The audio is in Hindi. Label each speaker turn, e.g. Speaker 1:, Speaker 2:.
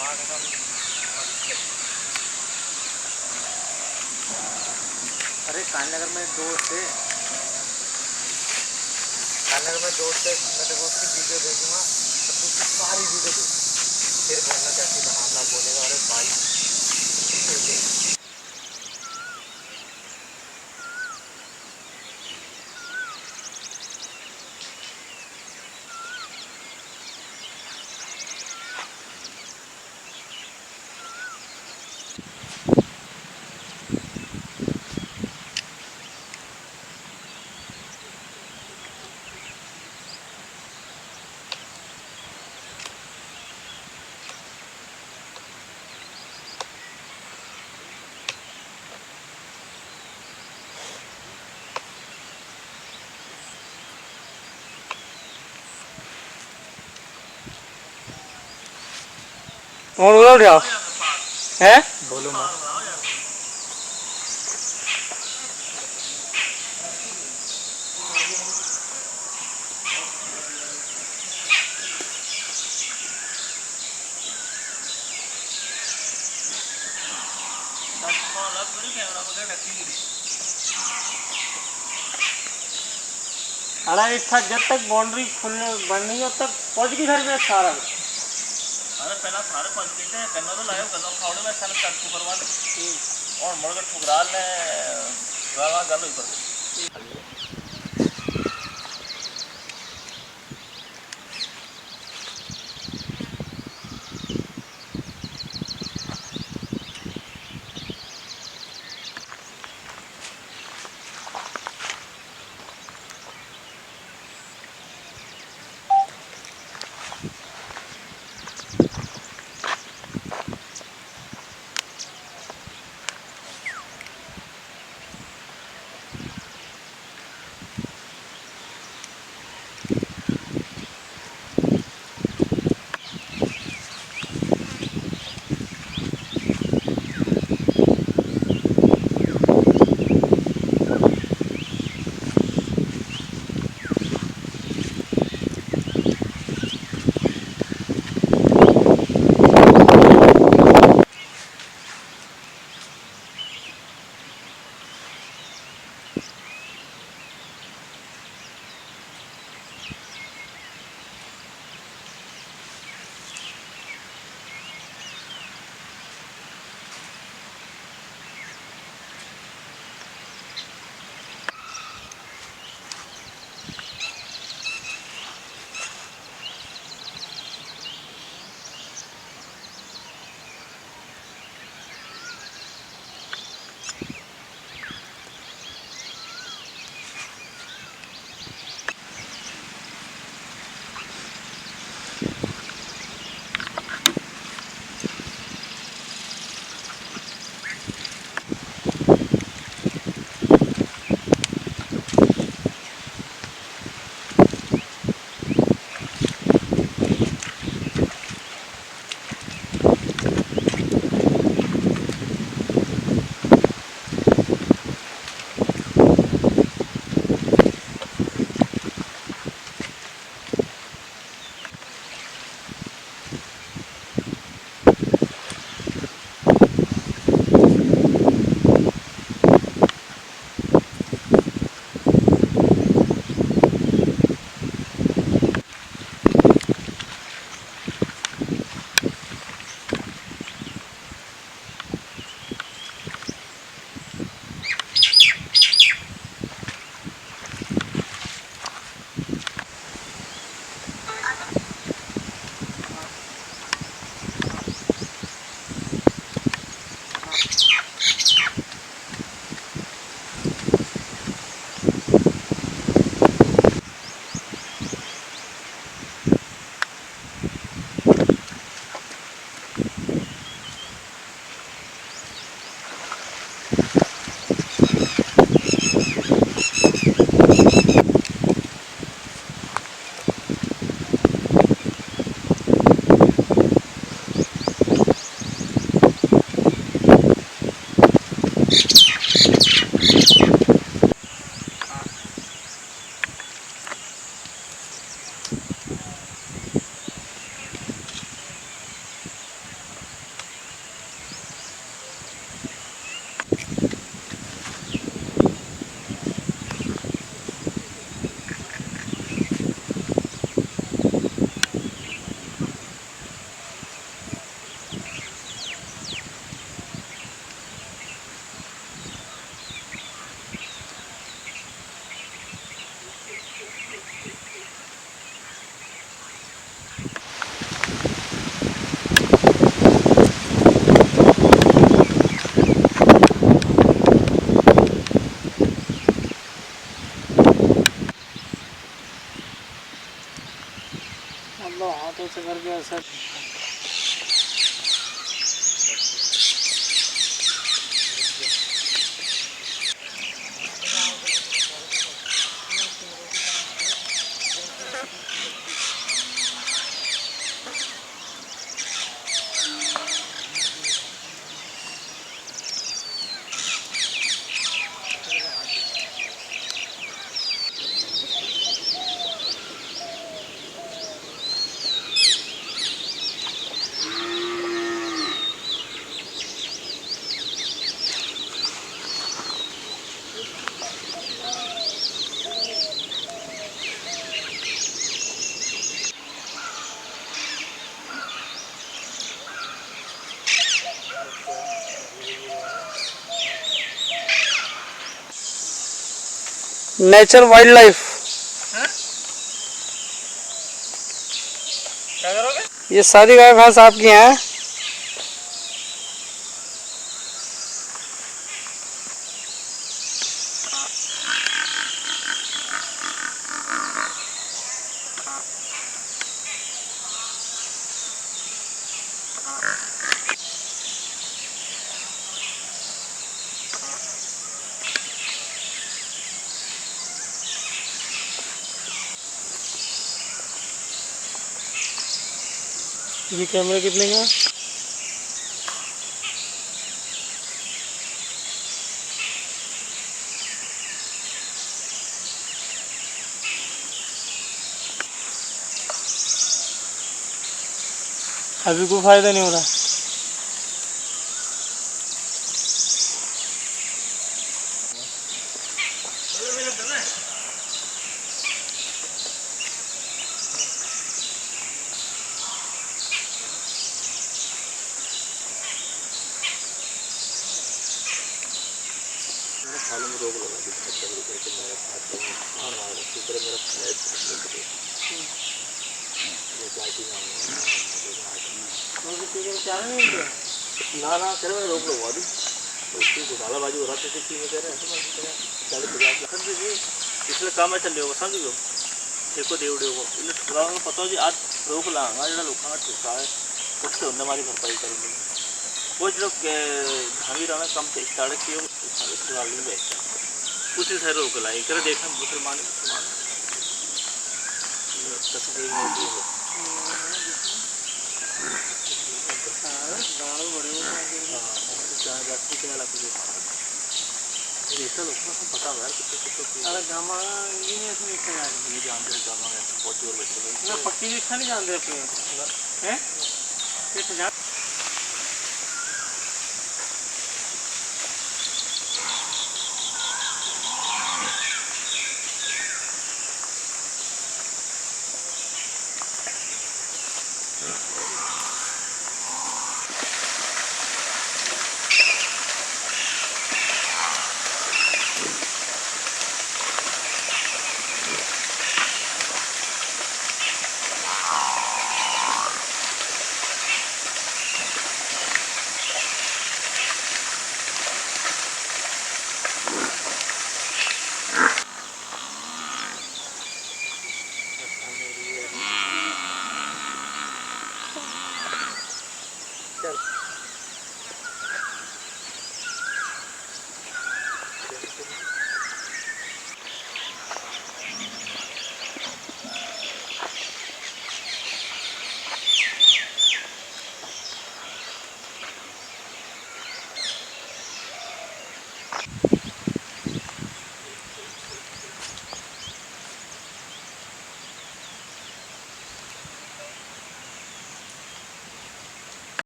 Speaker 1: अरे कालनगर में दोस्त है, कालनगर में दोस्त है, मैं तेरे को उसकी वीडियो भेजूंगा तो तू उसकी सारी वीडियो देख, फिर बोलना कैसी बनाता, बोलेगा अरे भाई।
Speaker 2: और उधर जाओ है
Speaker 1: बोलो मत।
Speaker 2: अरे इतना जब तक बाउंड्री खुलने बन नहीं हो तक पहुंच गई घर में सारा।
Speaker 1: अरे पहला सारे पहुंच गए थे, गन्ना तो लाया गन्ना खावड़े में साले चट ठुकरवा ले और मुड़ के ठुकरा ले गाला गल हुई पर।
Speaker 2: अल्लाह हाथों से करके ऐसा नेचर वाइल्ड लाइफ।
Speaker 1: क्या करोगे?
Speaker 2: ये सारी गाय भैंस आपकी हैं? ये कैमरा कितने का? अभी कोई फायदा नहीं हो रहा।
Speaker 1: खाने में रोक लगा दी करके मेरा हाथ हाँ मार उसी तरह मेरा फ्लैट ना ना कर मैं रोक लगवा दी उसकी घोटालाबाजी हो रहा था किसी में कह रहे हैं 40-50 लाख इसलिए काम है चल होगा समझ लो देखो देवड़े को इन्हें ठुकरा पता हो जी आज रोक लाँगा जो लोगों का ठुका है उसके अंदर हमारी भरपाई करेंगे वो जो धामी रहना कम से स्टार्ट किए उसी से रोक लाई कर देखना मुसलमान पता
Speaker 2: पक्की नहीं जानते अपने हैं